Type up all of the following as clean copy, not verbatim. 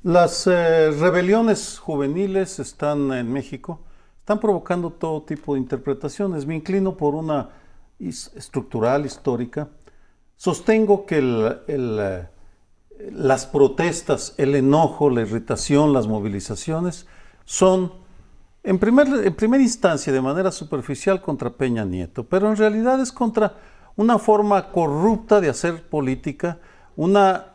Las rebeliones juveniles están en México, están provocando todo tipo de interpretaciones. Me inclino por una estructural, histórica. Sostengo que las protestas, el enojo, la irritación, las movilizaciones son, en primera instancia, de manera superficial contra Peña Nieto, pero en realidad es contra una forma corrupta de hacer política, una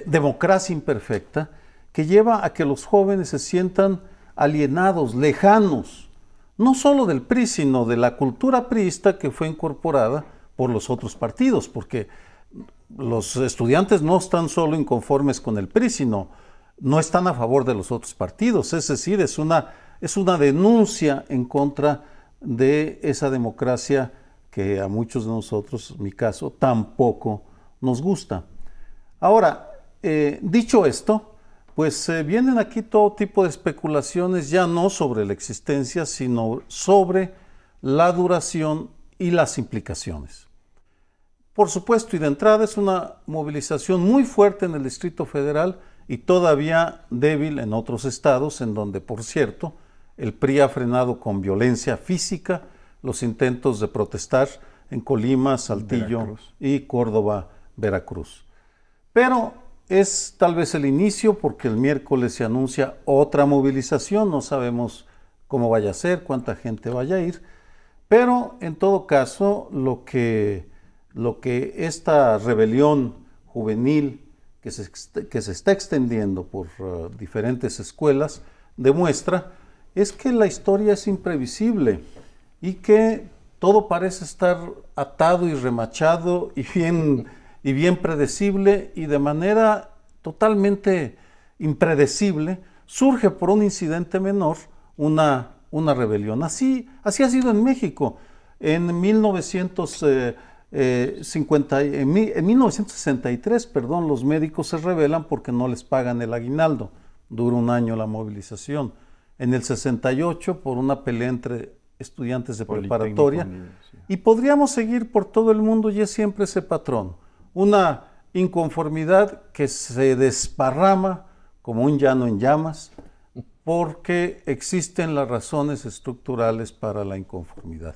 democracia imperfecta, que lleva a que los jóvenes se sientan alienados, lejanos, no solo del PRI, sino de la cultura priista que fue incorporada por los otros partidos, porque los estudiantes no están solo inconformes con el PRI, sino no están a favor de los otros partidos. Es decir, es una denuncia en contra de esa democracia que a muchos de nosotros, en mi caso, tampoco nos gusta. Ahora, dicho esto, pues vienen aquí todo tipo de especulaciones, ya no sobre la existencia, sino sobre la duración y las implicaciones. Por supuesto, y de entrada es una movilización muy fuerte en el Distrito Federal y todavía débil en otros estados, en donde, por cierto, el PRI ha frenado con violencia física los intentos de protestar en Colima, Saltillo Veracruz y Córdoba, Veracruz. Pero es tal vez el inicio, porque el miércoles se anuncia otra movilización, no sabemos cómo vaya a ser, cuánta gente vaya a ir, pero en todo caso lo que esta rebelión juvenil que se está extendiendo por diferentes escuelas demuestra es que la historia es imprevisible y que todo parece estar atado y remachado y bien predecible, y de manera totalmente impredecible surge por un incidente menor una rebelión. Así ha sido en México. En 1963, los médicos se rebelan porque no les pagan el aguinaldo. Dura un año la movilización. En el 68, por una pelea entre estudiantes de preparatoria. Y podríamos seguir por todo el mundo, y es siempre ese patrón. Una inconformidad que se desparrama como un llano en llamas, porque existen las razones estructurales para la inconformidad.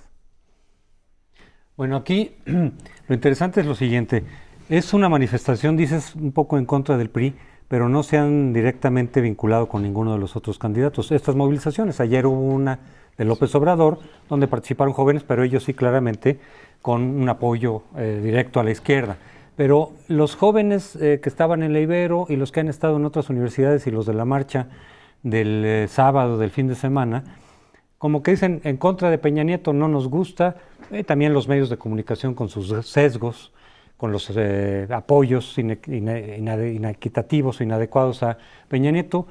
Bueno, aquí lo interesante es lo siguiente. Es una manifestación, dices, un poco en contra del PRI, pero no se han directamente vinculado con ninguno de los otros candidatos. Estas movilizaciones, ayer hubo una de López Obrador, donde participaron jóvenes, pero ellos sí claramente con un apoyo directo a la izquierda. Pero los jóvenes que estaban en la Ibero y los que han estado en otras universidades y los de la marcha del sábado, del fin de semana, como que dicen en contra de Peña Nieto, no nos gusta, también los medios de comunicación con sus sesgos, con los apoyos inequitativos o inadecuados a Peña Nieto,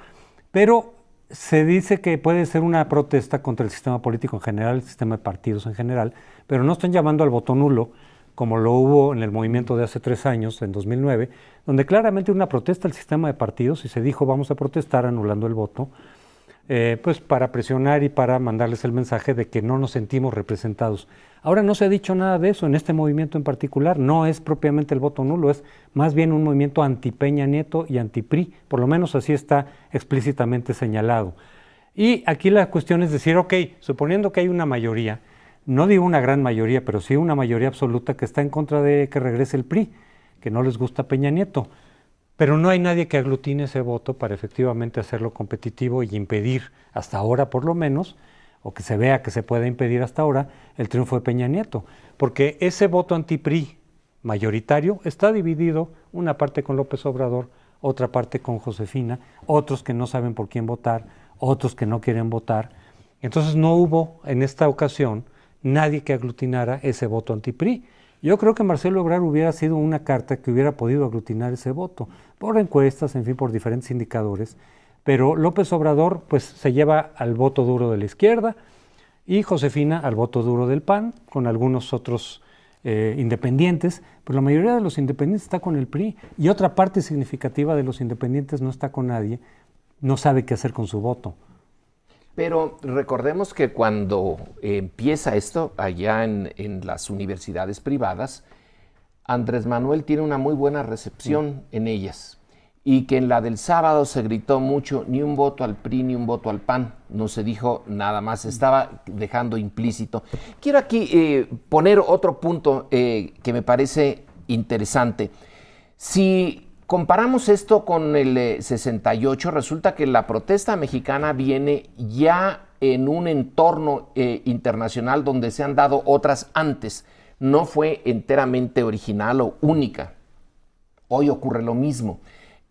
pero se dice que puede ser una protesta contra el sistema político en general, el sistema de partidos en general, pero no están llamando al voto nulo, como lo hubo en el movimiento de hace 3 años, en 2009, donde claramente una protesta al sistema de partidos, y se dijo vamos a protestar anulando el voto, pues para presionar y para mandarles el mensaje de que no nos sentimos representados. Ahora no se ha dicho nada de eso en este movimiento en particular, no es propiamente el voto nulo, es más bien un movimiento anti-Peña Nieto y anti-PRI, por lo menos así está explícitamente señalado. Y aquí la cuestión es decir, ok, suponiendo que hay una mayoría, no digo una gran mayoría, pero sí una mayoría absoluta que está en contra de que regrese el PRI, que no les gusta Peña Nieto, pero no hay nadie que aglutine ese voto para efectivamente hacerlo competitivo y impedir, hasta ahora por lo menos, o que se vea que se puede impedir hasta ahora, el triunfo de Peña Nieto. Porque ese voto anti-PRI mayoritario está dividido, una parte con López Obrador, otra parte con Josefina, otros que no saben por quién votar, otros que no quieren votar. Entonces no hubo en esta ocasión nadie que aglutinara ese voto anti-PRI. Yo creo que Marcelo Ebrard hubiera sido una carta que hubiera podido aglutinar ese voto, por encuestas, en fin, por diferentes indicadores, pero López Obrador pues se lleva al voto duro de la izquierda y Josefina al voto duro del PAN, con algunos otros independientes, pero la mayoría de los independientes está con el PRI, y otra parte significativa de los independientes no está con nadie, no sabe qué hacer con su voto. Pero recordemos que cuando empieza esto allá en las universidades privadas, Andrés Manuel tiene una muy buena recepción en ellas. y que en la del sábado se gritó mucho, ni un voto al PRI, ni un voto al PAN. No se dijo nada más, estaba dejando implícito. Quiero aquí poner otro punto que me parece interesante. Si comparamos esto con el 68, resulta que la protesta mexicana viene ya en un entorno internacional donde se han dado otras antes. No fue enteramente original o única. Hoy ocurre lo mismo.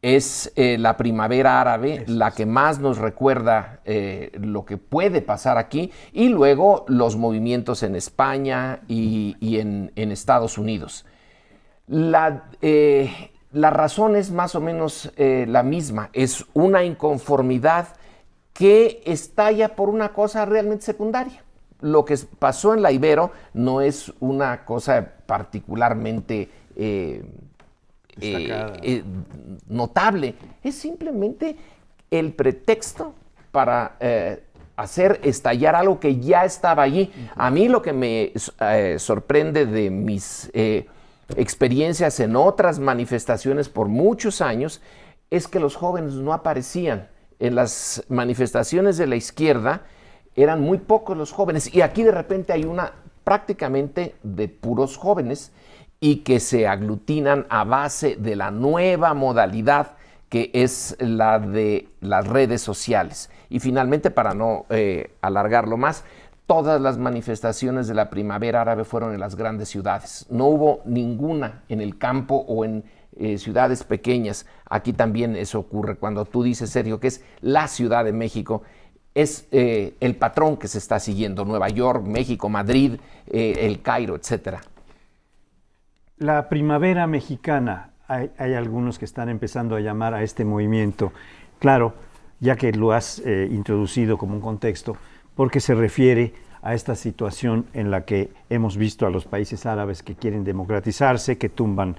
Es la primavera árabe la que más nos recuerda lo que puede pasar aquí, y luego los movimientos en España y en Estados Unidos. La razón es más o menos la misma, es una inconformidad que estalla por una cosa realmente secundaria. Lo que pasó en la Ibero no es una cosa particularmente notable, es simplemente el pretexto para hacer estallar algo que ya estaba allí. A mí lo que me sorprende de mis experiencias en otras manifestaciones por muchos años es que los jóvenes no aparecían. En las manifestaciones de la izquierda eran muy pocos los jóvenes, y aquí de repente hay una prácticamente de puros jóvenes, y que se aglutinan a base de la nueva modalidad que es la de las redes sociales. Y finalmente, para no alargarlo más, todas las manifestaciones de la primavera árabe fueron en las grandes ciudades. No hubo ninguna en el campo o en ciudades pequeñas. Aquí también eso ocurre. Cuando tú dices, Sergio, que es la Ciudad de México, es el patrón que se está siguiendo. Nueva York, México, Madrid, el Cairo, etcétera. La primavera mexicana, hay algunos que están empezando a llamar a este movimiento, claro, ya que lo has introducido como un contexto, porque se refiere a esta situación en la que hemos visto a los países árabes que quieren democratizarse, que tumban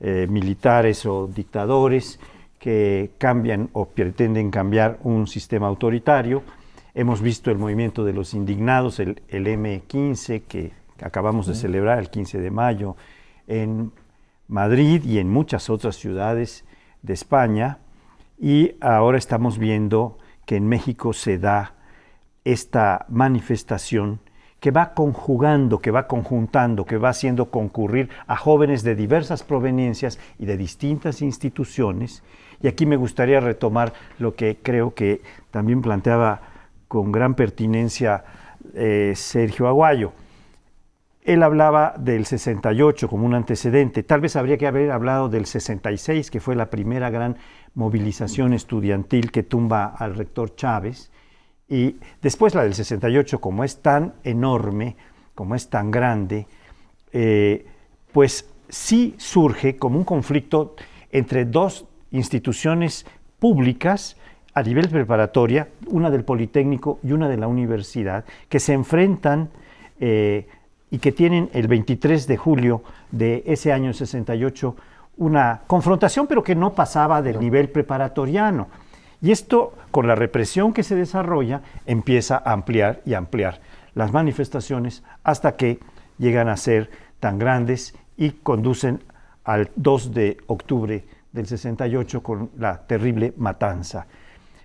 militares o dictadores, que cambian o pretenden cambiar un sistema autoritario. Hemos visto el movimiento de los indignados, el M15, que acabamos de celebrar el 15 de mayo, en Madrid y en muchas otras ciudades de España, y ahora estamos viendo que en México se da esta manifestación que va conjugando, que va conjuntando, que va haciendo concurrir a jóvenes de diversas proveniencias y de distintas instituciones. Y aquí me gustaría retomar lo que creo que también planteaba con gran pertinencia Sergio Aguayo. Él hablaba del 68 como un antecedente. Tal vez habría que haber hablado del 66, que fue la primera gran movilización estudiantil que tumba al rector Chávez. Y después la del 68, como es tan enorme, como es tan grande, pues sí surge como un conflicto entre dos instituciones públicas a nivel preparatoria, una del Politécnico y una de la universidad, que se enfrentan y que tienen el 23 de julio de ese año 68 una confrontación, pero que no pasaba del nivel preparatoriano. Y esto, con la represión que se desarrolla, empieza a ampliar y ampliar las manifestaciones hasta que llegan a ser tan grandes y conducen al 2 de octubre del 68 con la terrible matanza.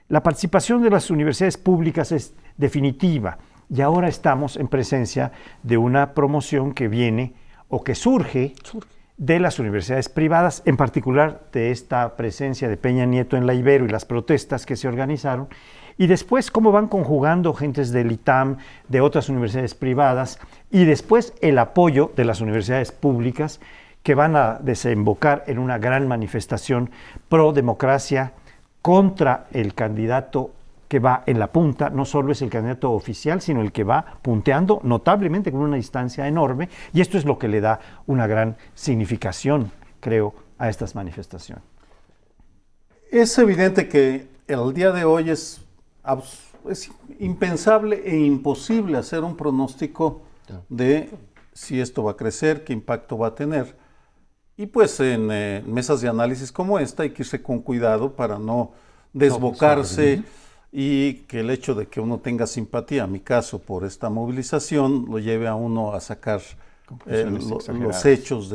La participación de las universidades públicas es definitiva. Y ahora estamos en presencia de una promoción que viene o que surge de las universidades privadas, en particular de esta presencia de Peña Nieto en la Ibero y las protestas que se organizaron, y después cómo van conjugando gentes del ITAM, de otras universidades privadas, y después el apoyo de las universidades públicas que van a desembocar en una gran manifestación pro democracia contra el candidato que va en la punta. No solo es el candidato oficial, sino el que va punteando notablemente con una distancia enorme, y esto es lo que le da una gran significación, creo, a estas manifestaciones. Es evidente que el día de hoy es impensable e imposible hacer un pronóstico de si esto va a crecer, qué impacto va a tener. Y pues en mesas de análisis como esta hay que irse con cuidado para no desbocarse, y que el hecho de que uno tenga simpatía, en mi caso, por esta movilización, lo lleve a uno a sacar los hechos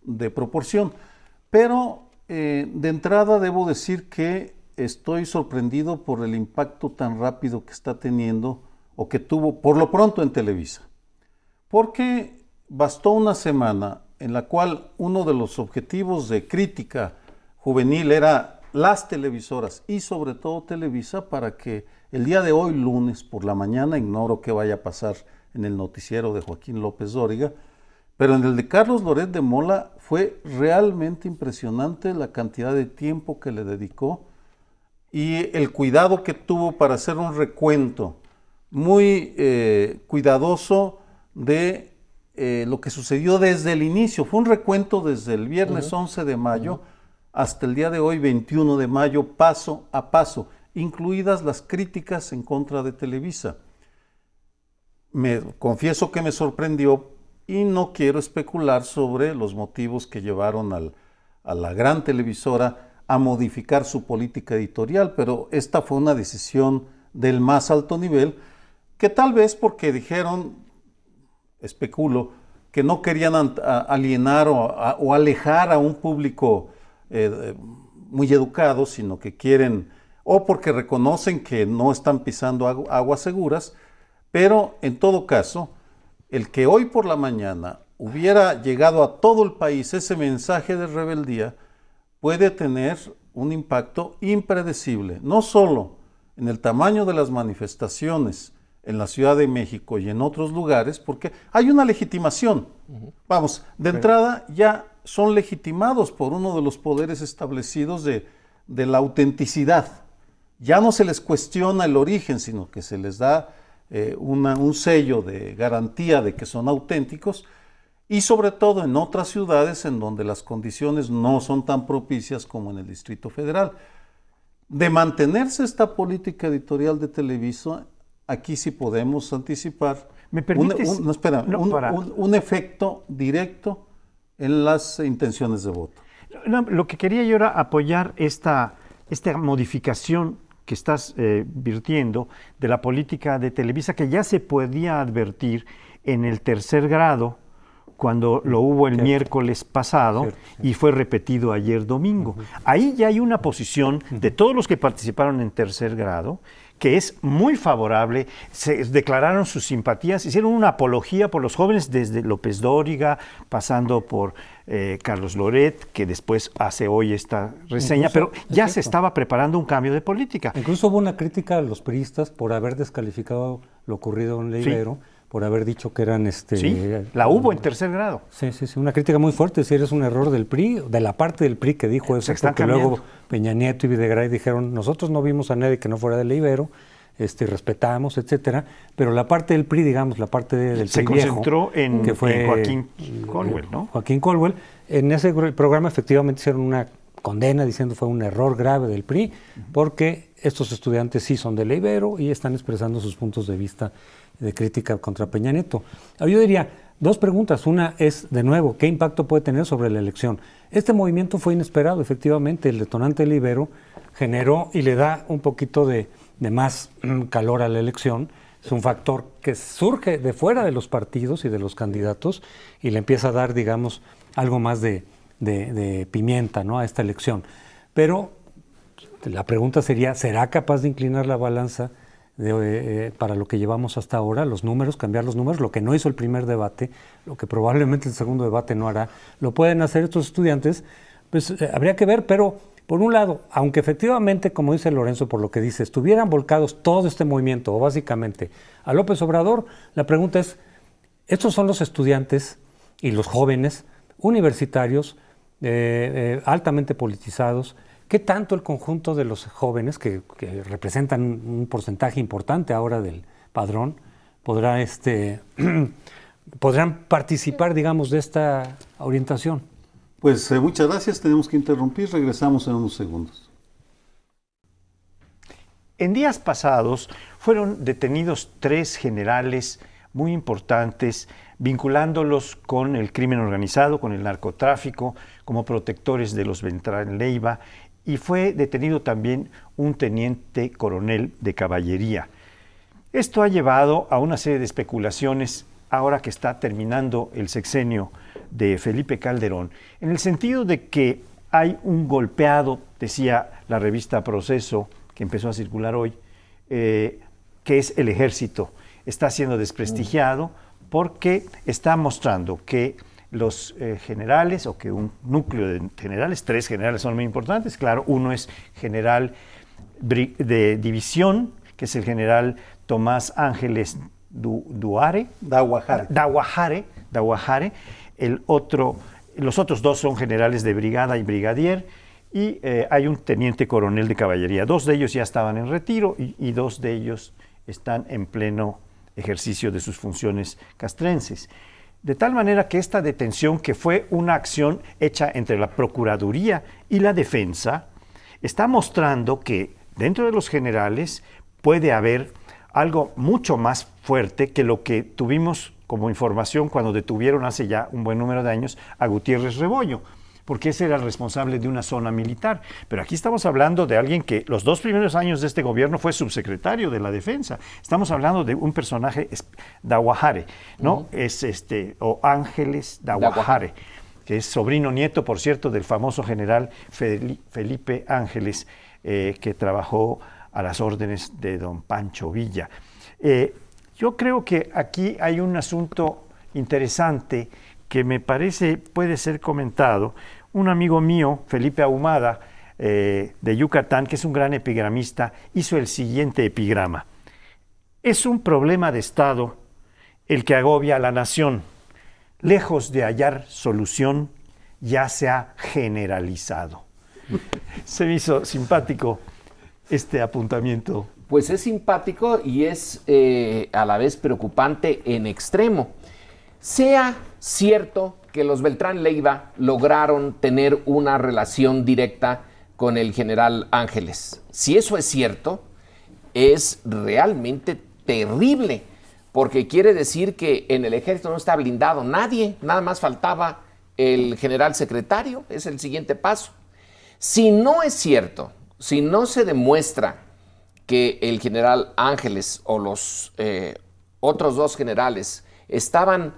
de proporción. Pero de entrada debo decir que estoy sorprendido por el impacto tan rápido que está teniendo o que tuvo por lo pronto en Televisa. Porque bastó una semana en la cual uno de los objetivos de crítica juvenil era las televisoras y sobre todo Televisa, para que el día de hoy, lunes por la mañana, ignoro qué vaya a pasar en el noticiero de Joaquín López Dóriga, pero en el de Carlos Loret de Mola fue realmente impresionante la cantidad de tiempo que le dedicó y el cuidado que tuvo para hacer un recuento muy cuidadoso de lo que sucedió desde el inicio. Fue un recuento desde el viernes 11 de mayo hasta el día de hoy, 21 de mayo, paso a paso, incluidas las críticas en contra de Televisa. Me confieso que me sorprendió y no quiero especular sobre los motivos que llevaron a la gran televisora a modificar su política editorial, pero esta fue una decisión del más alto nivel, que tal vez porque dijeron, especulo, que no querían alienar o alejar a un público muy educado, sino que quieren, o porque reconocen que no están pisando aguas seguras, pero en todo caso, el que hoy por la mañana hubiera llegado a todo el país ese mensaje de rebeldía puede tener un impacto impredecible, no solo en el tamaño de las manifestaciones en la Ciudad de México y en otros lugares, porque hay una legitimación. Vamos, de entrada ya son legitimados por uno de los poderes establecidos de la autenticidad. Ya no se les cuestiona el origen, sino que se les da un sello de garantía de que son auténticos, y sobre todo en otras ciudades en donde las condiciones no son tan propicias como en el Distrito Federal. De mantenerse esta política editorial de Televisa, aquí sí podemos anticipar un efecto directo en las intenciones de voto. No, lo que quería yo era apoyar esta modificación que estás virtiendo de la política de Televisa, que ya se podía advertir en el tercer grado, cuando lo hubo el miércoles pasado y fue repetido ayer domingo. Ahí ya hay una posición de todos los que participaron en tercer grado que es muy favorable, se declararon sus simpatías, hicieron una apología por los jóvenes desde López Dóriga, pasando por Carlos Loret, que después hace hoy esta reseña, pero ya se estaba preparando un cambio de política. Incluso hubo una crítica a los priistas por haber descalificado lo ocurrido en Leivero, por haber dicho que eran... Sí, la hubo en tercer grado. Sí, una crítica muy fuerte, si eres un error del PRI, de la parte del PRI que dijo eso, porque luego Peña Nieto y Videgaray dijeron, nosotros no vimos a nadie que no fuera de Leivero, respetamos, etcétera, pero la parte del PRI, digamos, la parte del se PRI concentró viejo, en, que fue Joaquín Colwell, ¿no? Joaquín Colwell, en ese programa efectivamente hicieron una condena diciendo fue un error grave del PRI, porque estos estudiantes sí son de Leivero y están expresando sus puntos de vista de crítica contra Peña Nieto. Yo diría, dos preguntas. Una es, de nuevo, ¿qué impacto puede tener sobre la elección? Este movimiento fue inesperado, efectivamente. El detonante de Leivero generó y le da un poquito de más calor a la elección. Es un factor que surge de fuera de los partidos y de los candidatos y le empieza a dar, digamos, algo más de pimienta, ¿no?, a esta elección. Pero la pregunta sería, ¿será capaz de inclinar la balanza para lo que llevamos hasta ahora, los números, cambiar los números, lo que no hizo el primer debate, lo que probablemente el segundo debate no hará? Lo pueden hacer estos estudiantes, pues habría que ver, pero por un lado, aunque efectivamente, como dice Lorenzo, por lo que dice, estuvieran volcados todo este movimiento, o básicamente, a López Obrador, la pregunta es, estos son los estudiantes y los jóvenes universitarios, altamente politizados. ¿Qué tanto el conjunto de los jóvenes, que representan un porcentaje importante ahora del padrón, podrán participar, digamos, de esta orientación? Pues muchas gracias, tenemos que interrumpir, regresamos en unos segundos. En días pasados fueron detenidos 3 generales muy importantes, vinculándolos con el crimen organizado, con el narcotráfico, como protectores de los Beltrán Leiva, y fue detenido también un teniente coronel de caballería. Esto ha llevado a una serie de especulaciones ahora que está terminando el sexenio de Felipe Calderón, en el sentido de que hay un golpeado, decía la revista Proceso, que empezó a circular hoy, que es el ejército. Está siendo desprestigiado porque está mostrando que los generales, o que un núcleo de generales, 3 generales son muy importantes, claro, uno es general de división, que es el general Tomás Ángeles Daguajare, los otros 2 son generales de brigada y brigadier, y hay un teniente coronel de caballería. 2 de ellos ya estaban en retiro y 2 de ellos están en pleno ejercicio de sus funciones castrenses. De tal manera que esta detención, que fue una acción hecha entre la Procuraduría y la Defensa, está mostrando que dentro de los generales puede haber algo mucho más fuerte que lo que tuvimos como información cuando detuvieron hace ya un buen número de años a Gutiérrez Rebollo, porque ese era el responsable de una zona militar. Pero aquí estamos hablando de alguien que los 2 primeros años de este gobierno fue subsecretario de la Defensa. Estamos hablando de un personaje, Daguajare, ¿no? Es o Ángeles Daguajare, que es sobrino nieto, por cierto, del famoso general Felipe Ángeles, que trabajó a las órdenes de don Pancho Villa. Yo creo que aquí hay un asunto interesante que me parece puede ser comentado. Un amigo mío, Felipe Ahumada, de Yucatán, que es un gran epigramista, hizo el siguiente epigrama: es un problema de Estado el que agobia a la nación. Lejos de hallar solución, ya se ha generalizado. Se me hizo simpático este apuntamiento. Pues es simpático y es a la vez preocupante en extremo. Sea cierto que los Beltrán Leiva lograron tener una relación directa con el general Ángeles. Si eso es cierto, es realmente terrible, porque quiere decir que en el ejército no está blindado nadie, nada más faltaba el general secretario, es el siguiente paso. Si no es cierto, si no se demuestra que el general Ángeles o los otros 2 generales estaban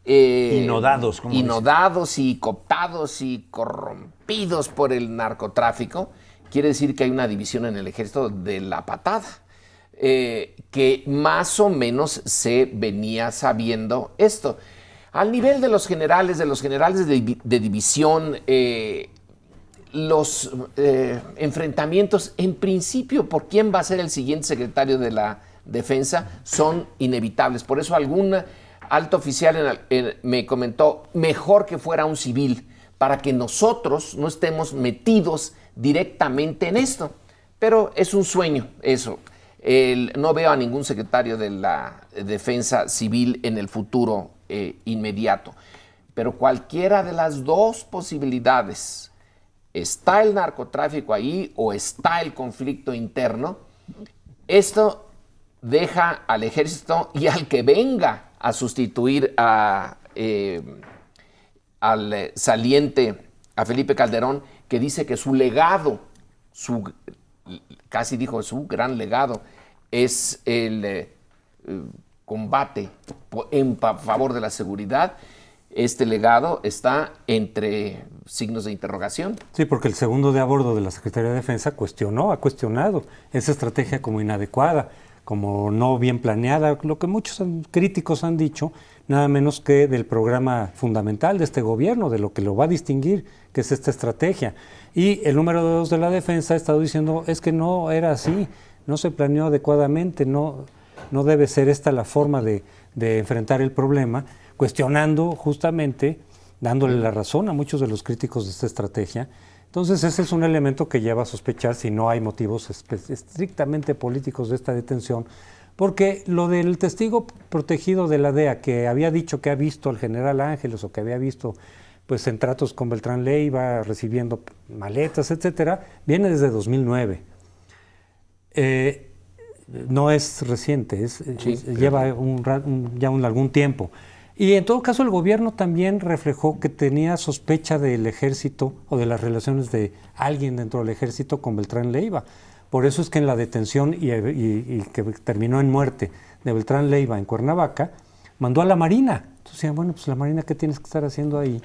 inodados y cooptados y corrompidos por el narcotráfico, quiere decir que hay una división en el ejército de la patada, que más o menos se venía sabiendo esto. Al nivel de los generales de división, los enfrentamientos, en principio, por quién va a ser el siguiente secretario de la Defensa, son inevitables. Por eso algún alto oficial me comentó, mejor que fuera un civil, para que nosotros no estemos metidos directamente en esto. Pero es un sueño eso. No veo a ningún secretario de la Defensa civil en el futuro inmediato. Pero cualquiera de las 2 posibilidades, está el narcotráfico ahí o está el conflicto interno, esto deja al ejército y al que venga a sustituir al saliente, a Felipe Calderón, que dice que su legado, casi dijo su gran legado, es el combate en favor de la seguridad. Este legado está entre signos de interrogación. Sí, porque el segundo de a bordo de la Secretaría de Defensa ha cuestionado esa estrategia como inadecuada, como no bien planeada, lo que muchos críticos han dicho, nada menos que del programa fundamental de este gobierno, de lo que lo va a distinguir, que es esta estrategia. Y el número 2 de la Defensa ha estado diciendo, es que no era así, no se planeó adecuadamente, no debe ser esta la forma de enfrentar el problema, cuestionando justamente, dándole la razón a muchos de los críticos de esta estrategia. Entonces ese es un elemento que lleva a sospechar si no hay motivos estrictamente políticos de esta detención, porque lo del testigo protegido de la DEA que había dicho que ha visto al general Ángeles o que había visto pues en tratos con Beltrán Leiva, recibiendo maletas, etcétera, viene desde 2009. No es reciente, lleva algún tiempo. Y en todo caso el gobierno también reflejó que tenía sospecha del ejército o de las relaciones de alguien dentro del ejército con Beltrán Leiva. Por eso es que en la detención y que terminó en muerte de Beltrán Leiva en Cuernavaca, mandó a la Marina. Entonces decían, bueno, pues la Marina, ¿qué tienes que estar haciendo ahí?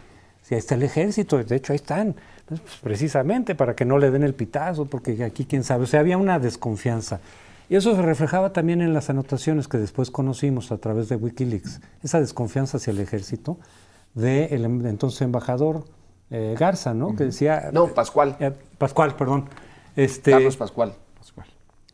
Si ahí está el ejército, de hecho ahí están, pues, precisamente para que no le den el pitazo, porque aquí quién sabe, o sea, había una desconfianza. Y eso se reflejaba también en las anotaciones que después conocimos a través de Wikileaks, esa desconfianza hacia el ejército del entonces embajador Garza, ¿no? Que decía... No, Pascual. Pascual, perdón. Carlos Pascual.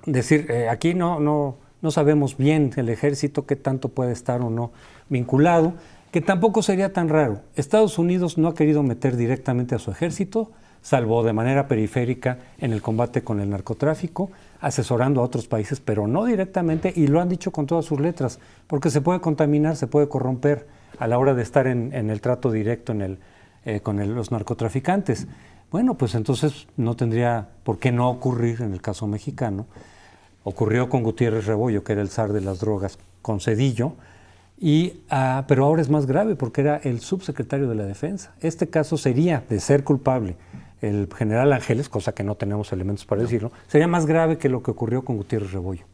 Decir, aquí no sabemos bien el ejército qué tanto puede estar o no vinculado, que tampoco sería tan raro. Estados Unidos no ha querido meter directamente a su ejército, salvo de manera periférica en el combate con el narcotráfico, asesorando a otros países, pero no directamente, y lo han dicho con todas sus letras, porque se puede contaminar, se puede corromper a la hora de estar en el trato directo con los narcotraficantes. Bueno, pues entonces no tendría por qué no ocurrir en el caso mexicano. Ocurrió con Gutiérrez Rebollo, que era el zar de las drogas, con Zedillo, pero ahora es más grave porque era el subsecretario de la Defensa. Este caso sería, de ser culpable, el general Ángeles, cosa que no tenemos elementos para decirlo, sería más grave que lo que ocurrió con Gutiérrez Rebollo.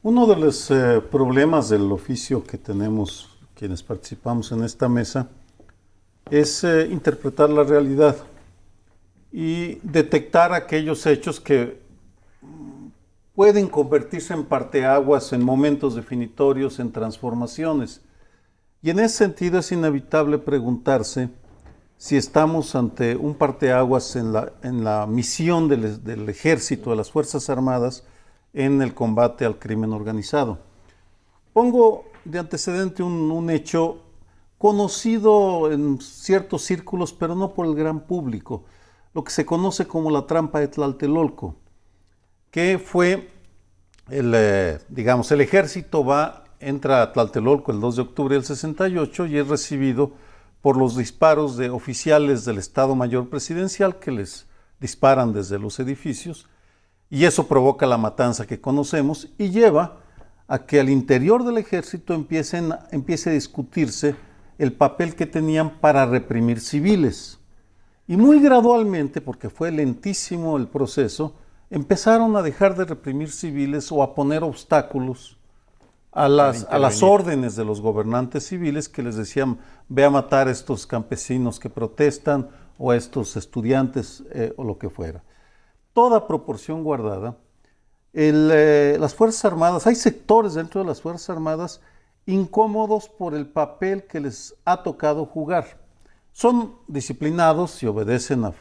Uno de los problemas del oficio que tenemos quienes participamos en esta mesa es interpretar la realidad y detectar aquellos hechos que pueden convertirse en parteaguas, en momentos definitorios, en transformaciones. Y en ese sentido es inevitable preguntarse si estamos ante un parteaguas en la misión del ejército, de las Fuerzas Armadas, en el combate al crimen organizado. Pongo de antecedente un hecho conocido en ciertos círculos, pero no por el gran público, lo que se conoce como la trampa de Tlatelolco, que fue, el ejército entra a Tlatelolco el 2 de octubre del 68 y es recibido por los disparos de oficiales del Estado Mayor Presidencial que les disparan desde los edificios, y eso provoca la matanza que conocemos y lleva a que al interior del ejército empiece a discutirse el papel que tenían para reprimir civiles. Y muy gradualmente, porque fue lentísimo el proceso, empezaron a dejar de reprimir civiles o a poner obstáculos a las órdenes de los gobernantes civiles que les decían, ve a matar a estos campesinos que protestan o a estos estudiantes o lo que fuera. Toda proporción guardada, las Fuerzas Armadas, hay sectores dentro de las Fuerzas Armadas incómodos por el papel que les ha tocado jugar. Son disciplinados y obedecen a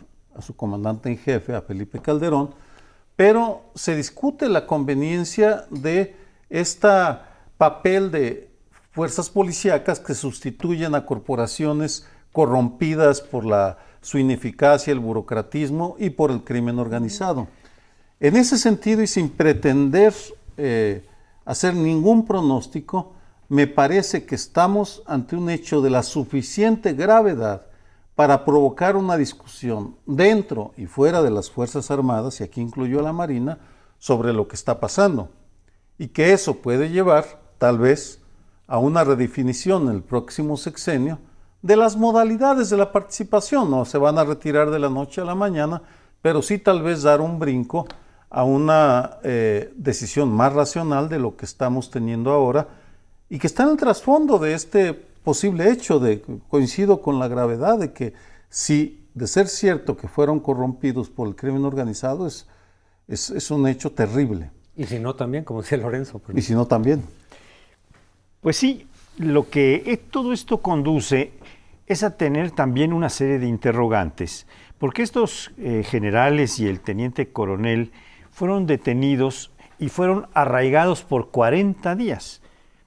su comandante en jefe, a Felipe Calderón, pero se discute la conveniencia de este papel de fuerzas policíacas que sustituyen a corporaciones corrompidas por su ineficacia, el burocratismo y por el crimen organizado. En ese sentido, y sin pretender hacer ningún pronóstico, me parece que estamos ante un hecho de la suficiente gravedad para provocar una discusión dentro y fuera de las Fuerzas Armadas, y aquí incluyo a la Marina, sobre lo que está pasando. Y que eso puede llevar, tal vez, a una redefinición en el próximo sexenio de las modalidades de la participación. No se van a retirar de la noche a la mañana, pero sí tal vez dar un brinco a una decisión más racional de lo que estamos teniendo ahora y que está en el trasfondo de este posible hecho. Coincido con la gravedad de que si de ser cierto que fueron corrompidos por el crimen organizado, es un hecho terrible. Y si no también, como decía Lorenzo. Y si no también. Pues sí, lo que todo esto conduce es a tener también una serie de interrogantes, porque estos generales y el teniente coronel fueron detenidos y fueron arraigados por 40 días.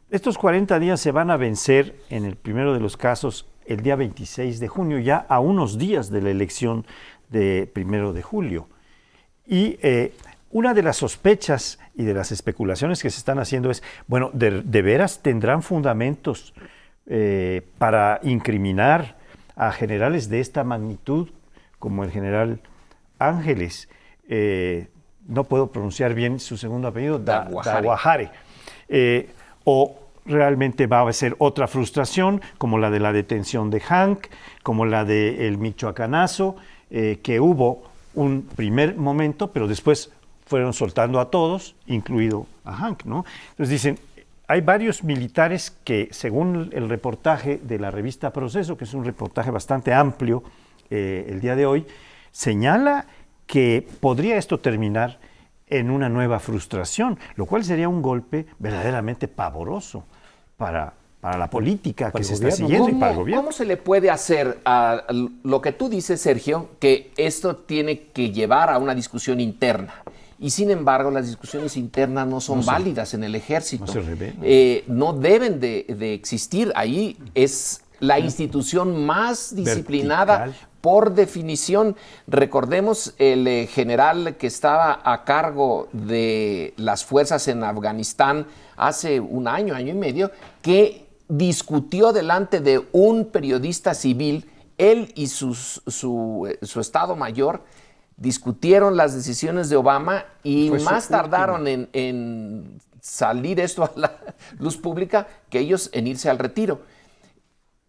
Estos 40 días se van a vencer, en el primero de los casos, el día 26 de junio, ya a unos días de la elección de 1 de julio. Y una de las sospechas y de las especulaciones que se están haciendo es, bueno, ¿de veras tendrán fundamentos para incriminar a generales de esta magnitud, como el general Ángeles? No puedo pronunciar bien su segundo apellido, Daguajare. O realmente va a ser otra frustración, como la de la detención de Hank, como la del michoacanazo, que hubo un primer momento, pero después fueron soltando a todos, incluido a Hank, ¿no? Entonces dicen, hay varios militares que, según el reportaje de la revista Proceso, que es un reportaje bastante amplio el día de hoy, señala que podría esto terminar en una nueva frustración, lo cual sería un golpe verdaderamente pavoroso para la política que se está siguiendo y para el gobierno. ¿Cómo se le puede hacer a lo que tú dices, Sergio, que esto tiene que llevar a una discusión interna? Y sin embargo, las discusiones internas no son válidas en el ejército. No se revelan. No deben de existir. Ahí es la institución más disciplinada vertical. Por definición. Recordemos el general que estaba a cargo de las fuerzas en Afganistán hace un año y medio, que discutió delante de un periodista civil, él y su Estado Mayor, discutieron las decisiones de Obama y más tardaron en salir esto a la luz pública que ellos en irse al retiro.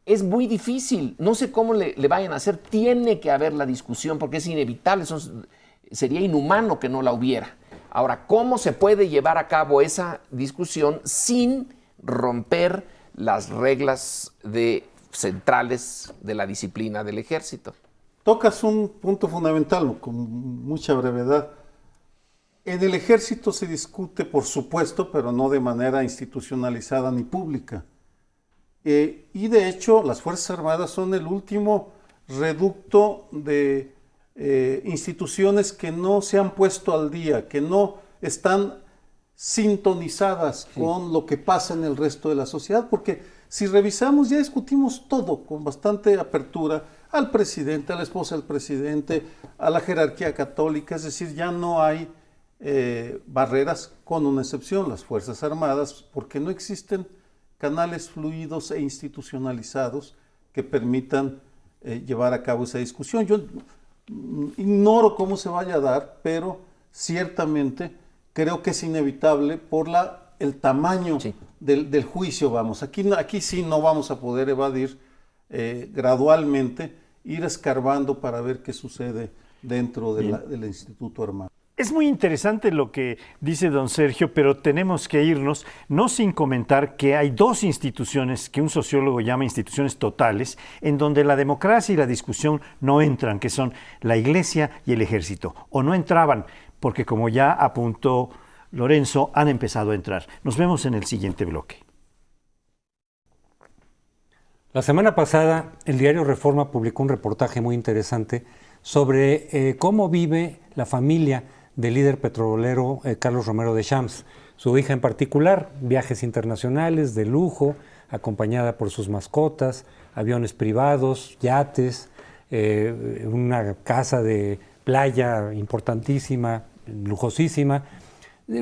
Es muy difícil, no sé cómo le vayan a hacer, tiene que haber la discusión porque es inevitable, sería inhumano que no la hubiera. Ahora, ¿cómo se puede llevar a cabo esa discusión sin romper las reglas centrales de la disciplina del ejército? Tocas un punto fundamental, con mucha brevedad. En el ejército se discute, por supuesto, pero no de manera institucionalizada ni pública. Y de hecho, las Fuerzas Armadas son el último reducto de instituciones que no se han puesto al día, que no están sintonizadas con lo que pasa en el resto de la sociedad, porque si revisamos, ya discutimos todo con bastante apertura, al presidente, a la esposa del presidente, a la jerarquía católica, es decir, ya no hay barreras, con una excepción, las Fuerzas Armadas, porque no existen canales fluidos e institucionalizados que permitan llevar a cabo esa discusión. Yo ignoro cómo se vaya a dar, pero ciertamente creo que es inevitable por el tamaño del juicio. Vamos, aquí sí no vamos a poder evadir gradualmente, ir escarbando para ver qué sucede dentro del Instituto Armado. Es muy interesante lo que dice don Sergio, pero tenemos que irnos, no sin comentar que hay dos instituciones que un sociólogo llama instituciones totales, en donde la democracia y la discusión no entran, que son la Iglesia y el Ejército, o no entraban, porque como ya apuntó Lorenzo, han empezado a entrar. Nos vemos en el siguiente bloque. La semana pasada, el diario Reforma publicó un reportaje muy interesante sobre cómo vive la familia del líder petrolero Carlos Romero de Champs. Su hija en particular, viajes internacionales de lujo, acompañada por sus mascotas, aviones privados, yates, una casa de playa importantísima, lujosísima.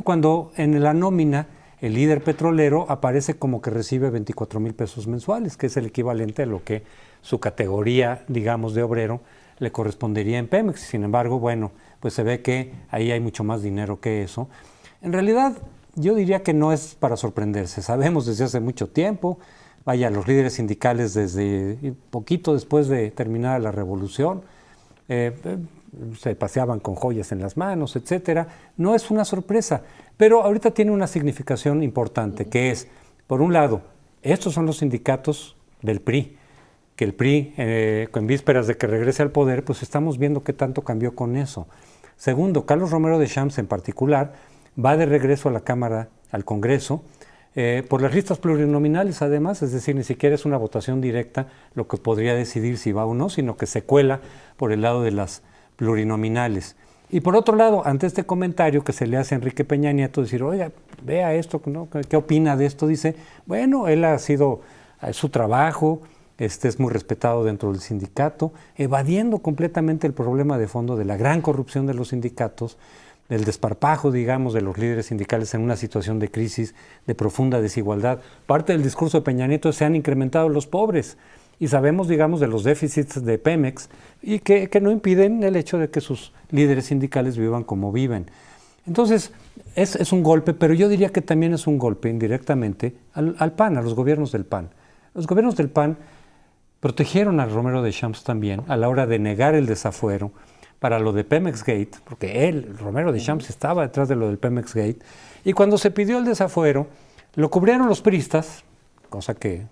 Cuando en la nómina el líder petrolero aparece como que recibe 24,000 pesos mensuales, que es el equivalente a lo que su categoría, digamos, de obrero le correspondería en Pemex. Sin embargo, bueno, pues se ve que ahí hay mucho más dinero que eso. En realidad, yo diría que no es para sorprenderse. Sabemos desde hace mucho tiempo, vaya, los líderes sindicales desde poquito después de terminada la revolución, se paseaban con joyas en las manos, etcétera. No es una sorpresa, pero ahorita tiene una significación importante, que es, por un lado, estos son los sindicatos del PRI, que el PRI, en vísperas de que regrese al poder, pues estamos viendo qué tanto cambió con eso. Segundo, Carlos Romero de Champs en particular va de regreso a la Cámara, al Congreso, por las listas plurinominales además, es decir, ni siquiera es una votación directa lo que podría decidir si va o no, sino que se cuela por el lado de las plurinominales. Y por otro lado, ante este comentario que se le hace a Enrique Peña Nieto, decir, oiga, vea esto, ¿no? ¿Qué opina de esto? Dice, bueno, él ha sido su trabajo, es muy respetado dentro del sindicato, evadiendo completamente el problema de fondo de la gran corrupción de los sindicatos, del desparpajo, digamos, de los líderes sindicales en una situación de crisis, de profunda desigualdad. Parte del discurso de Peña Nieto es se han incrementado los pobres y sabemos, digamos, de los déficits de Pemex y que no impiden el hecho de que sus líderes sindicales vivan como viven. Entonces, es un golpe, pero yo diría que también es un golpe indirectamente al PAN, a los gobiernos del PAN. Los gobiernos del PAN protegieron a Romero de Champs también a la hora de negar el desafuero para lo de Pemex Gate, porque Romero de Champs, estaba detrás de lo del Pemex Gate, y cuando se pidió el desafuero, Lo cubrieron los priistas, cosa que...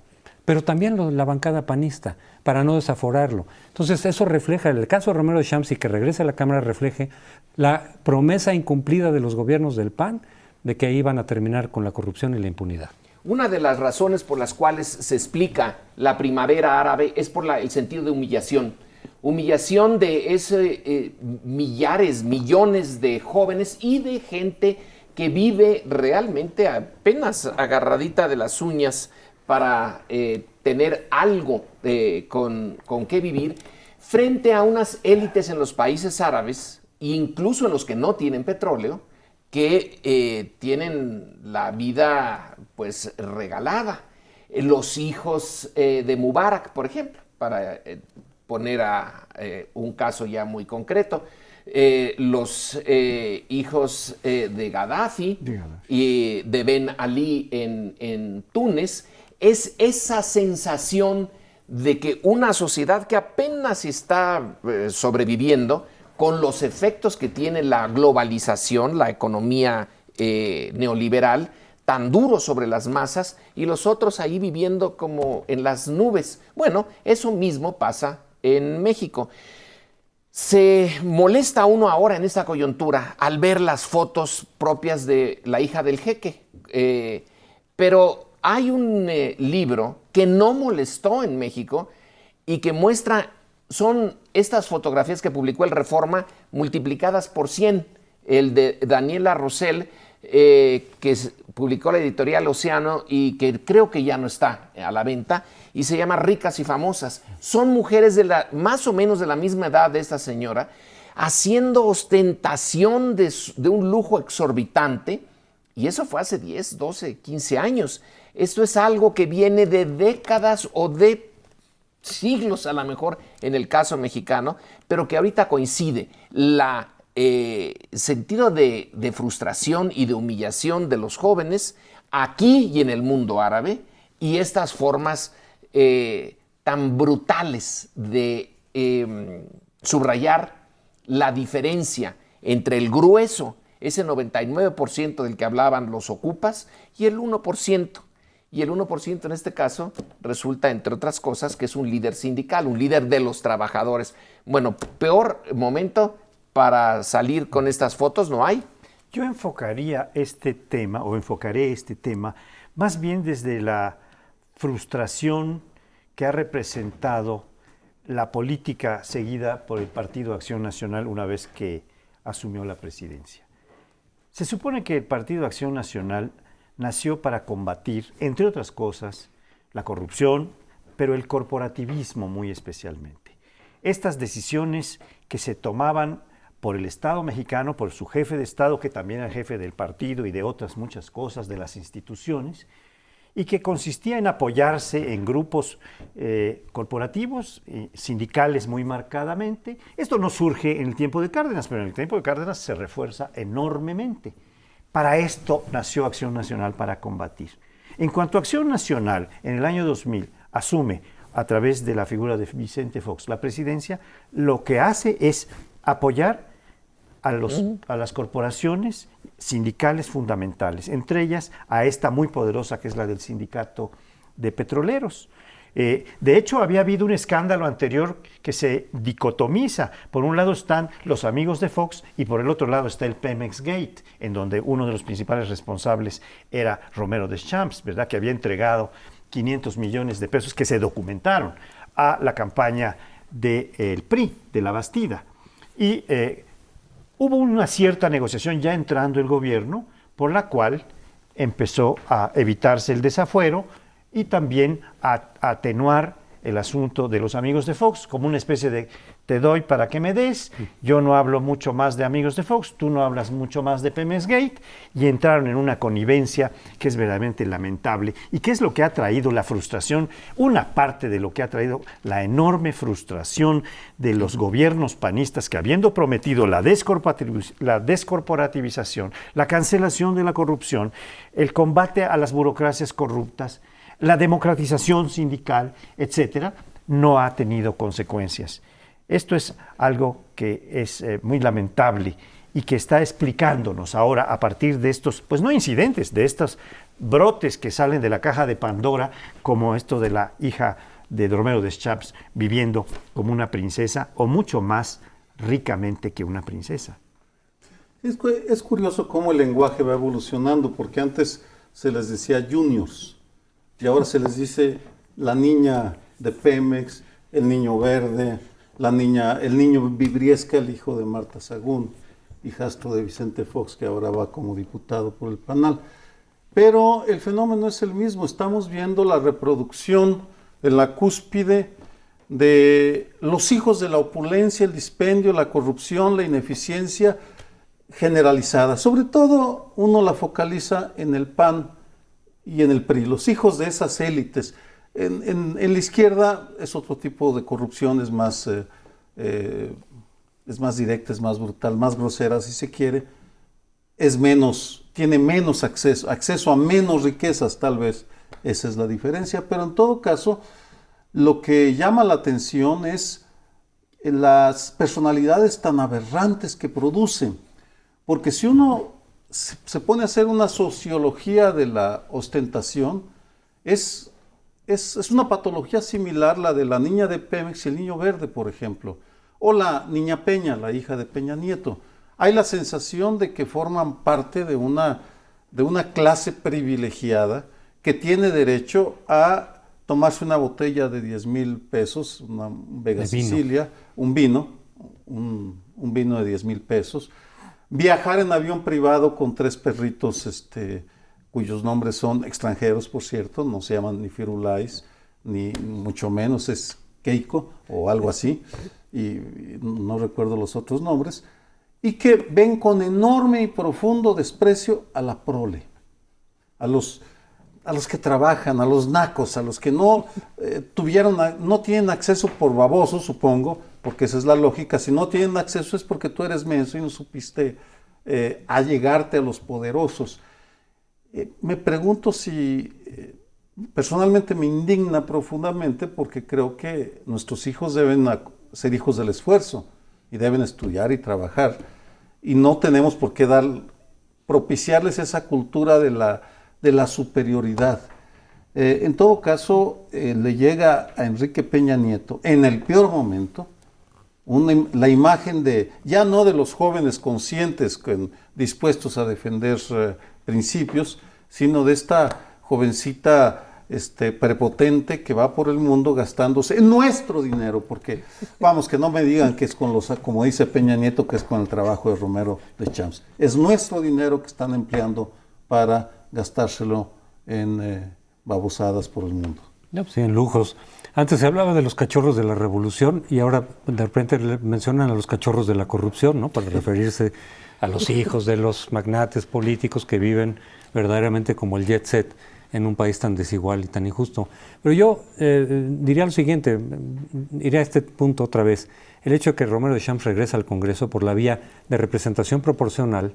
pero también la bancada panista, para no desaforarlo. Entonces eso refleja, el caso de Romero Deschamps, y que regrese a la Cámara refleje la promesa incumplida de los gobiernos del PAN de que iban a terminar con la corrupción y la impunidad. Una de las razones por las cuales se explica la primavera árabe es por el sentido de humillación. Humillación de millares, millones de jóvenes y de gente que vive realmente apenas agarradita de las uñas para tener algo con qué vivir, frente a unas élites en los países árabes, incluso en los que no tienen petróleo, que tienen la vida pues regalada. Los hijos de Mubarak, por ejemplo, para poner un caso ya muy concreto, los hijos de Gaddafi y de Ben Ali en Túnez, es esa sensación de que una sociedad que apenas está sobreviviendo con los efectos que tiene la globalización, la economía neoliberal, tan duro sobre las masas, y los otros ahí viviendo como en las nubes. Bueno, eso mismo pasa en México. Se molesta uno ahora en esta coyuntura al ver las fotos propias de la hija del jeque, pero hay un libro que no molestó en México y que muestra, son estas fotografías que publicó el Reforma multiplicadas por 100, el de Daniela Rosell, que publicó la editorial Océano y que creo que ya no está a la venta, y se llama Ricas y Famosas. Son mujeres más o menos de la misma edad de esta señora, haciendo ostentación de un lujo exorbitante, y eso fue hace 10, 12, 15 años. Esto es algo que viene de décadas o de siglos, a lo mejor en el caso mexicano, pero que ahorita coincide la sentido de frustración y de humillación de los jóvenes aquí y en el mundo árabe, y estas formas tan brutales de subrayar la diferencia entre el grueso, ese 99% del que hablaban los ocupas, y el 1%. Y el 1% en este caso resulta, entre otras cosas, que es un líder sindical, un líder de los trabajadores. Bueno, peor momento para salir con estas fotos no hay. Yo enfocaría este tema, o enfocaré este tema, más bien desde la frustración que ha representado la política seguida por el Partido Acción Nacional una vez que asumió la presidencia. Se supone que el Partido Acción Nacional nació para combatir, entre otras cosas, la corrupción, pero el corporativismo muy especialmente. Estas decisiones que se tomaban por el Estado mexicano, por su jefe de Estado, que también era jefe del partido y de otras muchas cosas de las instituciones, y que consistía en apoyarse en grupos corporativos, sindicales muy marcadamente. Esto no surge en el tiempo de Cárdenas, pero en el tiempo de Cárdenas se refuerza enormemente. Para esto nació Acción Nacional, para combatir. En cuanto a Acción Nacional, en el año 2000, asume a través de la figura de Vicente Fox la presidencia, lo que hace es apoyar a las corporaciones sindicales fundamentales, entre ellas a esta muy poderosa que es la del Sindicato de Petroleros. De hecho, había habido un escándalo anterior que se dicotomiza. Por un lado están los amigos de Fox y por el otro lado está el Pemex Gate, en donde uno de los principales responsables era Romero Deschamps, ¿verdad?, que había entregado 500 millones de pesos que se documentaron a la campaña del PRI, de la Bastida. Y hubo una cierta negociación ya entrando el gobierno, por la cual empezó a evitarse el desafuero y también a atenuar el asunto de los amigos de Fox, como una especie de te doy para que me des, yo no hablo mucho más de amigos de Fox, tú no hablas mucho más de Pemex Gate, y entraron en una connivencia que es verdaderamente lamentable. ¿Y qué es lo que ha traído la frustración? Una parte de lo que ha traído la enorme frustración de los gobiernos panistas que, habiendo prometido la descorporativización, la cancelación de la corrupción, el combate a las burocracias corruptas, la democratización sindical, etcétera, no ha tenido consecuencias. Esto es algo que es muy lamentable y que está explicándonos ahora a partir de estos, pues no incidentes, de estos brotes que salen de la caja de Pandora, como esto de la hija de Romero Deschamps viviendo como una princesa o mucho más ricamente que una princesa. Es curioso cómo el lenguaje va evolucionando, porque antes se les decía juniors y ahora se les dice la niña de Pemex, el niño verde, el niño Vibriesca, el hijo de Marta Sagún, hijastro de Vicente Fox, que ahora va como diputado por el PANAL. Pero el fenómeno es el mismo, estamos viendo la reproducción en la cúspide de los hijos de la opulencia, el dispendio, la corrupción, la ineficiencia generalizada. Sobre todo uno la focaliza en el PAN y en el PRI, los hijos de esas élites. En la izquierda es otro tipo de corrupción, es más directa, es más brutal, más grosera si se quiere, tiene menos acceso a menos riquezas tal vez, esa es la diferencia, pero en todo caso lo que llama la atención es las personalidades tan aberrantes que producen, porque si uno se pone a hacer una sociología de la ostentación, es una patología similar a la de la niña de Pemex y el niño verde, por ejemplo, o la niña Peña, la hija de Peña Nieto. Hay la sensación de que forman parte de una clase privilegiada que tiene derecho a tomarse una botella de 10,000 pesos, una Vega Sicilia, un vino de 10,000 pesos, viajar en avión privado con 3 perritos cuyos nombres son extranjeros, por cierto, no se llaman ni Firulais, ni mucho menos es Keiko o algo así, y no recuerdo los otros nombres, y que ven con enorme y profundo desprecio a la prole, a los que trabajan, a los nacos, a los que no tienen acceso por babosos, supongo, porque esa es la lógica. Si no tienen acceso es porque tú eres menso y no supiste allegarte a los poderosos. Me pregunto si, personalmente me indigna profundamente, porque creo que nuestros hijos deben ser hijos del esfuerzo y deben estudiar y trabajar, y no tenemos por qué propiciarles esa cultura de la superioridad. En todo caso, le llega a Enrique Peña Nieto, en el peor momento, la imagen ya no de los jóvenes conscientes, dispuestos a defender principios, sino de esta jovencita prepotente que va por el mundo gastándose nuestro dinero, porque vamos, que no me digan que es como dice Peña Nieto, que es con el trabajo de Romero Deschamps. Es nuestro dinero que están empleando para gastárselo en babosadas por el mundo. No, pues sí, en lujos. Antes se hablaba de los cachorros de la revolución y ahora de repente mencionan a los cachorros de la corrupción, ¿no? Para referirse a los hijos de los magnates políticos que viven verdaderamente como el jet set en un país tan desigual y tan injusto. Pero yo diría lo siguiente, iré a este punto otra vez. El hecho de que Romero Deschamps regresa al Congreso por la vía de representación proporcional,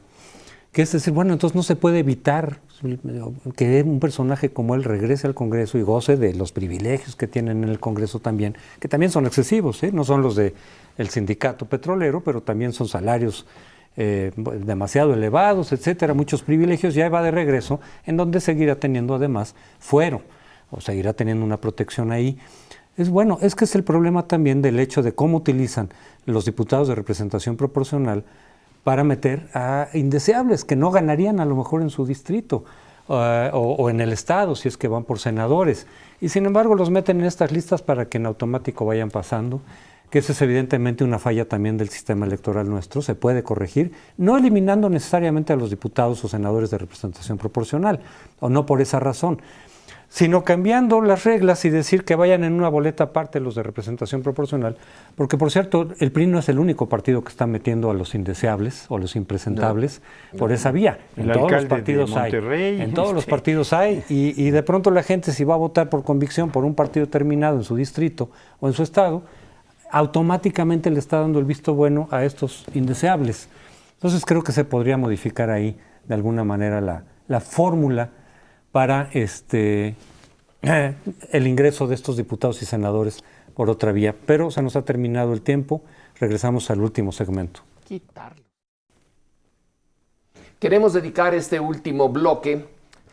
que es decir, bueno, entonces no se puede evitar que un personaje como él regrese al Congreso y goce de los privilegios que tienen en el Congreso también, que también son excesivos, no son los del sindicato petrolero, pero también son salarios demasiado elevados, etcétera, muchos privilegios. Ya va de regreso, en donde seguirá teniendo además fuero, o seguirá teniendo una protección ahí. Es que es el problema también del hecho de cómo utilizan los diputados de representación proporcional para meter a indeseables que no ganarían a lo mejor en su distrito o en el estado, si es que van por senadores. Y sin embargo los meten en estas listas para que en automático vayan pasando, que esa es evidentemente una falla también del sistema electoral nuestro. Se puede corregir, no eliminando necesariamente a los diputados o senadores de representación proporcional, o no por esa razón, sino cambiando las reglas y decir que vayan en una boleta aparte los de representación proporcional, porque por cierto, el PRI no es el único partido que está metiendo a los indeseables o los impresentables por esa vía. En todos los partidos hay. En todos los partidos hay, y de pronto la gente, si va a votar por convicción por un partido determinado en su distrito o en su estado, automáticamente le está dando el visto bueno a estos indeseables. Entonces creo que se podría modificar ahí de alguna manera la fórmula para el ingreso de estos diputados y senadores por otra vía. Pero se nos ha terminado el tiempo. Regresamos al último segmento. Quitarlo. Queremos dedicar este último bloque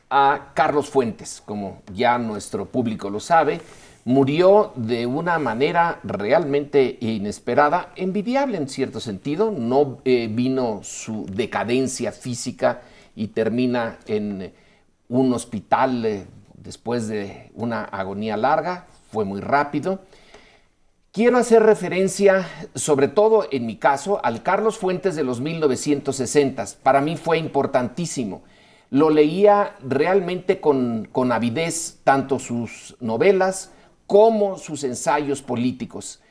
a Carlos Fuentes. Como ya nuestro público lo sabe, murió de una manera realmente inesperada, envidiable en cierto sentido. No vino su decadencia física y termina en un hospital después de una agonía larga. Fue muy rápido. Quiero hacer referencia, sobre todo en mi caso, al Carlos Fuentes de los 1960s. Para mí fue importantísimo. Lo leía realmente con avidez, tanto sus novelas como sus ensayos políticos.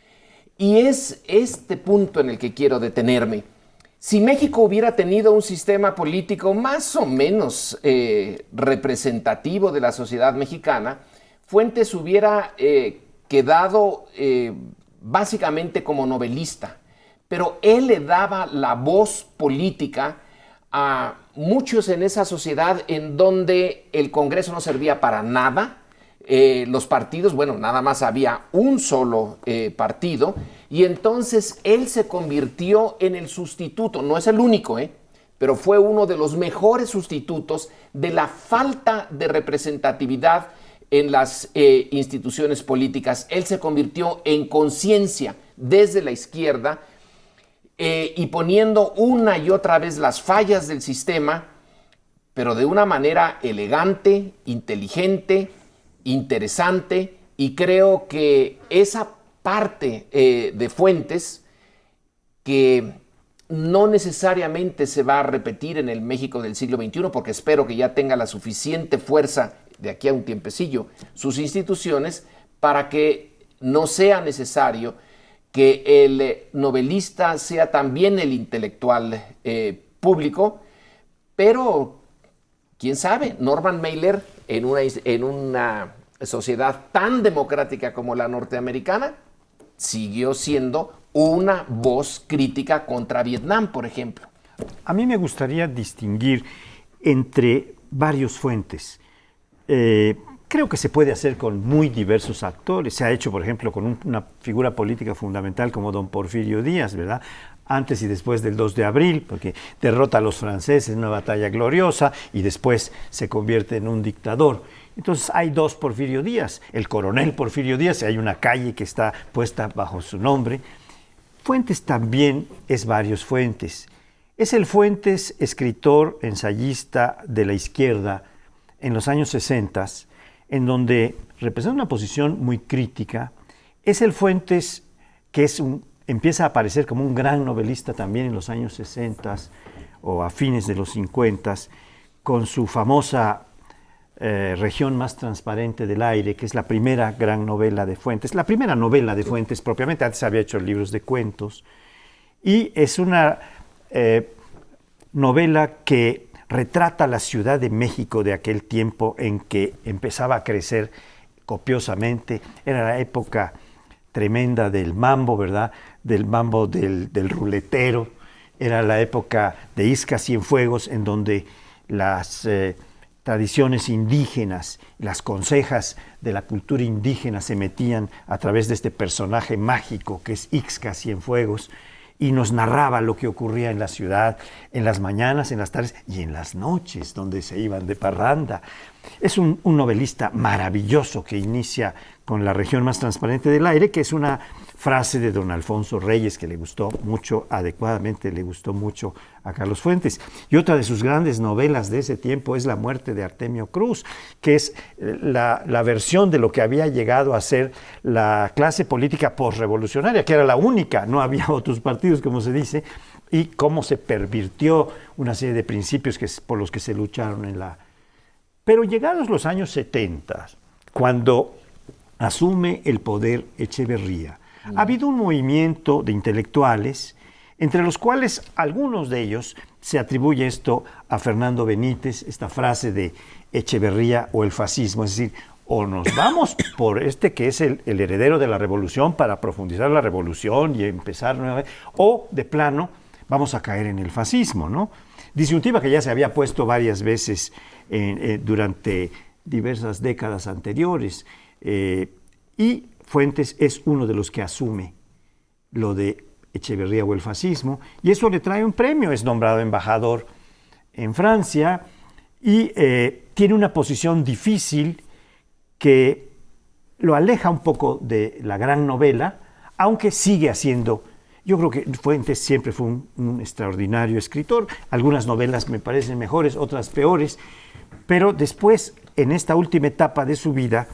Y es este punto en el que quiero detenerme. Si México hubiera tenido un sistema político más o menos representativo de la sociedad mexicana, Fuentes hubiera quedado básicamente como novelista, pero él le daba la voz política a muchos en esa sociedad en donde el Congreso no servía para nada, los partidos, bueno, nada más había un solo partido, y entonces él se convirtió en el sustituto, no es el único, pero fue uno de los mejores sustitutos de la falta de representatividad en las instituciones políticas. Él se convirtió en conciencia desde la izquierda y poniendo una y otra vez las fallas del sistema, pero de una manera elegante, inteligente, interesante, y creo que esa parte de Fuentes, que no necesariamente se va a repetir en el México del siglo XXI, porque espero que ya tenga la suficiente fuerza de aquí a un tiempecillo sus instituciones para que no sea necesario que el novelista sea también el intelectual público, pero quién sabe, Norman Mailer en una sociedad tan democrática como la norteamericana siguió siendo una voz crítica contra Vietnam, por ejemplo. A mí me gustaría distinguir entre varios Fuentes. Creo que se puede hacer con muy diversos actores. Se ha hecho, por ejemplo, con una figura política fundamental como don Porfirio Díaz, ¿verdad? Antes y después del 2 de abril, porque derrota a los franceses en una batalla gloriosa y después se convierte en un dictador. Entonces hay dos Porfirio Díaz. El coronel Porfirio Díaz, hay una calle que está puesta bajo su nombre. Fuentes también es varios Fuentes. Es el Fuentes escritor, ensayista de la izquierda en los años 60, en donde representa una posición muy crítica. Es el Fuentes que empieza a aparecer como un gran novelista también en los años 60 o a fines de los 50, con su famosa Región más transparente del aire, que es la primera gran novela de Fuentes, la primera novela de Fuentes propiamente. Antes había hecho libros de cuentos, y es una novela que retrata la Ciudad de México de aquel tiempo en que empezaba a crecer copiosamente. Era la época tremenda del mambo, ¿verdad? Del mambo del ruletero. Era la época de Izca Cienfuegos, en donde las tradiciones indígenas, las consejas de la cultura indígena se metían a través de este personaje mágico que es Ixca Cienfuegos, y nos narraba lo que ocurría en la ciudad, en las mañanas, en las tardes y en las noches, donde se iban de parranda. Es un novelista maravilloso que inicia con La Región más transparente del aire, que es una frase de don Alfonso Reyes que le gustó mucho, adecuadamente le gustó mucho a Carlos Fuentes. Y otra de sus grandes novelas de ese tiempo es La muerte de Artemio Cruz, que es la versión de lo que había llegado a ser la clase política posrevolucionaria, que era la única, no había otros partidos, como se dice, y cómo se pervirtió una serie de principios por los que se lucharon en la... Pero llegados los años 70, cuando asume el poder Echeverría, ha habido un movimiento de intelectuales, entre los cuales algunos de ellos se atribuye esto a Fernando Benítez, esta frase de Echeverría o el fascismo, es decir, o nos vamos por este que es el heredero de la revolución para profundizar la revolución y empezar nuevamente, o de plano vamos a caer en el fascismo, ¿no? Disyuntiva que ya se había puesto varias veces durante diversas décadas anteriores, y Fuentes es uno de los que asume lo de Echeverría o el fascismo, y eso le trae un premio, es nombrado embajador en Francia y tiene una posición difícil que lo aleja un poco de la gran novela, aunque sigue haciendo. Yo creo que Fuentes siempre fue un extraordinario escritor. Algunas novelas me parecen mejores, otras peores, pero después, en esta última etapa de su vida,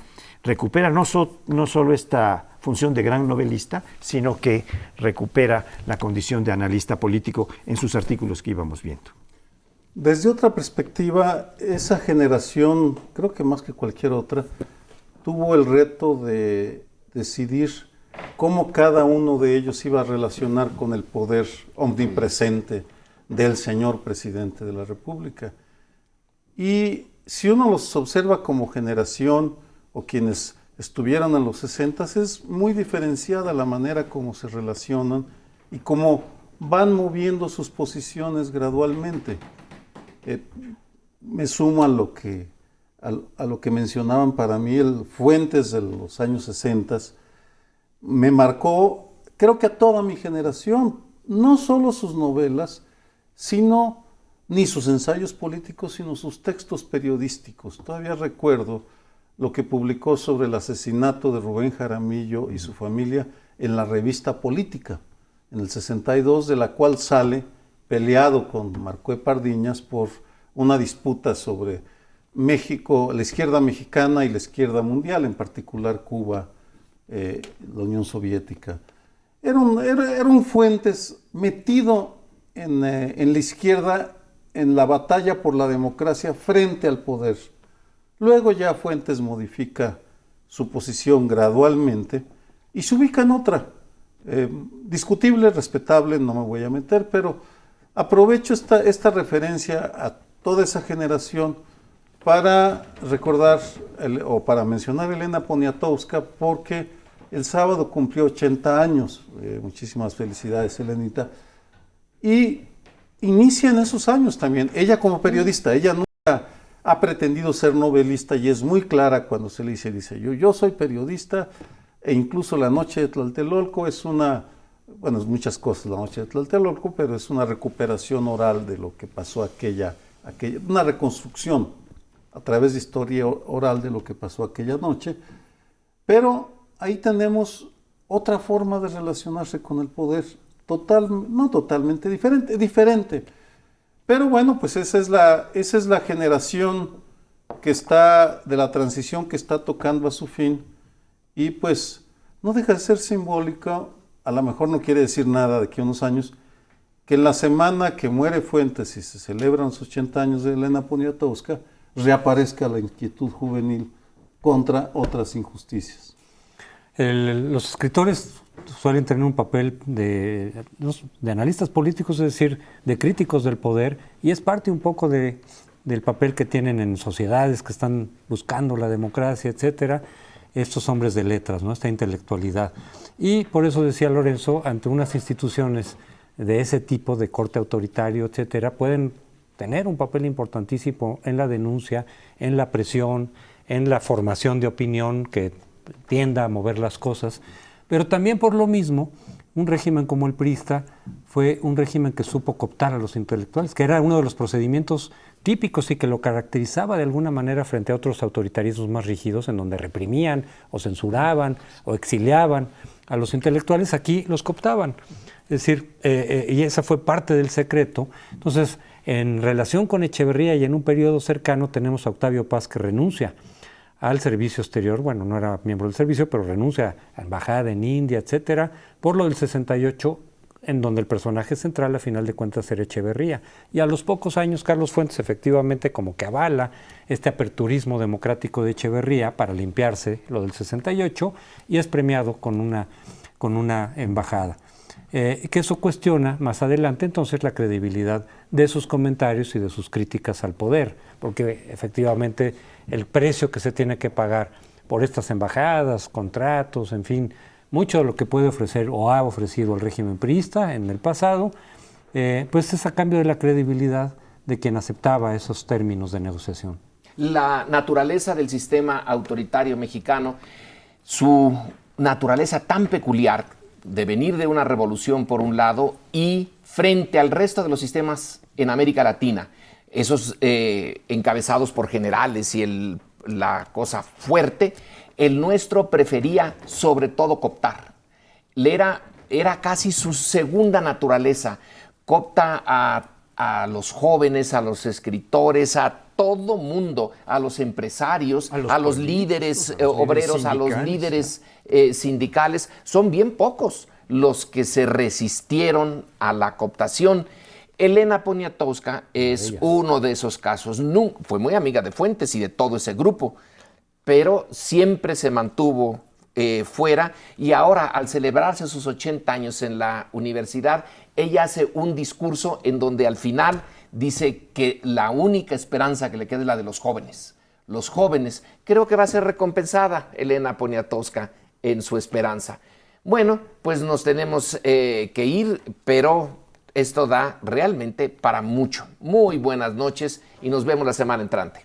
recupera no solo esta función de gran novelista, sino que recupera la condición de analista político en sus artículos que íbamos viendo. Desde otra perspectiva, esa generación, creo que más que cualquier otra, tuvo el reto de decidir cómo cada uno de ellos iba a relacionar con el poder omnipresente del señor presidente de la República. Y si uno los observa como generación o quienes estuvieron en los 60, es muy diferenciada la manera como se relacionan y cómo van moviendo sus posiciones gradualmente. Me sumo a lo que mencionaban. Para mí el Fuentes de los años 60 me marcó, creo que a toda mi generación, no solo sus novelas, sino ni sus ensayos políticos, sino sus textos periodísticos. Todavía recuerdo lo que publicó sobre el asesinato de Rubén Jaramillo y su familia en la revista Política, en el 62, de la cual sale peleado con Marcó Pardiñas por una disputa sobre México, la izquierda mexicana y la izquierda mundial, en particular Cuba, la Unión Soviética. Era un Fuentes metido en la izquierda, en la batalla por la democracia frente al poder. Luego ya Fuentes modifica su posición gradualmente y se ubica en otra, discutible, respetable, no me voy a meter, pero aprovecho esta referencia a toda esa generación para recordar o para mencionar a Elena Poniatowska, porque el sábado cumplió 80 años. Muchísimas felicidades, Elenita. Y inicia en esos años también, ella como periodista. Ella nunca ha pretendido ser novelista y es muy clara cuando se le dice yo soy periodista, e incluso La Noche de Tlatelolco es es muchas cosas La Noche de Tlatelolco, pero es una recuperación oral de lo que pasó una reconstrucción a través de historia oral de lo que pasó aquella noche. Pero ahí tenemos otra forma de relacionarse con el poder, no totalmente diferente. Pero bueno, pues esa es la generación que está, de la transición, que está tocando a su fin, y pues no deja de ser simbólica. A lo mejor no quiere decir nada de aquí a unos años, que en la semana que muere Fuentes y se celebran los 80 años de Elena Poniatowska, reaparezca la inquietud juvenil contra otras injusticias. Los escritores suelen tener un papel de analistas políticos, es decir, de críticos del poder, y es parte un poco del papel que tienen en sociedades que están buscando la democracia, etcétera, estos hombres de letras, ¿no? Esta intelectualidad. Y por eso decía Lorenzo, ante unas instituciones de ese tipo, de corte autoritario, etcétera, pueden tener un papel importantísimo en la denuncia, en la presión, en la formación de opinión que tienda a mover las cosas, pero también por lo mismo, un régimen como el priista fue un régimen que supo cooptar a los intelectuales, que era uno de los procedimientos típicos y que lo caracterizaba de alguna manera frente a otros autoritarismos más rígidos, en donde reprimían o censuraban o exiliaban a los intelectuales. Aquí los cooptaban, es decir, y esa fue parte del secreto. Entonces, en relación con Echeverría y en un periodo cercano, tenemos a Octavio Paz, que renuncia al servicio exterior. Bueno, no era miembro del servicio, pero renuncia a embajada en India, etcétera, por lo del 68, en donde el personaje central, a final de cuentas, era Echeverría. Y a los pocos años, Carlos Fuentes efectivamente como que avala este aperturismo democrático de Echeverría para limpiarse lo del 68, y es premiado con una embajada. Que eso cuestiona más adelante entonces la credibilidad de sus comentarios y de sus críticas al poder, porque efectivamente el precio que se tiene que pagar por estas embajadas, contratos, en fin, mucho de lo que puede ofrecer o ha ofrecido el régimen priista en el pasado, pues es a cambio de la credibilidad de quien aceptaba esos términos de negociación. La naturaleza del sistema autoritario mexicano, su naturaleza tan peculiar de venir de una revolución por un lado y frente al resto de los sistemas en América Latina, esos encabezados por generales y la cosa fuerte, el nuestro prefería sobre todo cooptar. Era casi su segunda naturaleza. Coopta a los jóvenes, a los escritores, a todo mundo, a los empresarios, a los líderes obreros, a los líderes sindicales. Son bien pocos los que se resistieron a la cooptación. Elena Poniatowska es uno de esos casos. Fue muy amiga de Fuentes y de todo ese grupo, pero siempre se mantuvo fuera, y ahora, al celebrarse sus 80 años en la universidad, ella hace un discurso en donde al final dice que la única esperanza que le queda es la de los jóvenes. Los jóvenes. Creo que va a ser recompensada Elena Poniatowska en su esperanza. Bueno, pues nos tenemos que ir, pero esto da realmente para mucho. Muy buenas noches y nos vemos la semana entrante.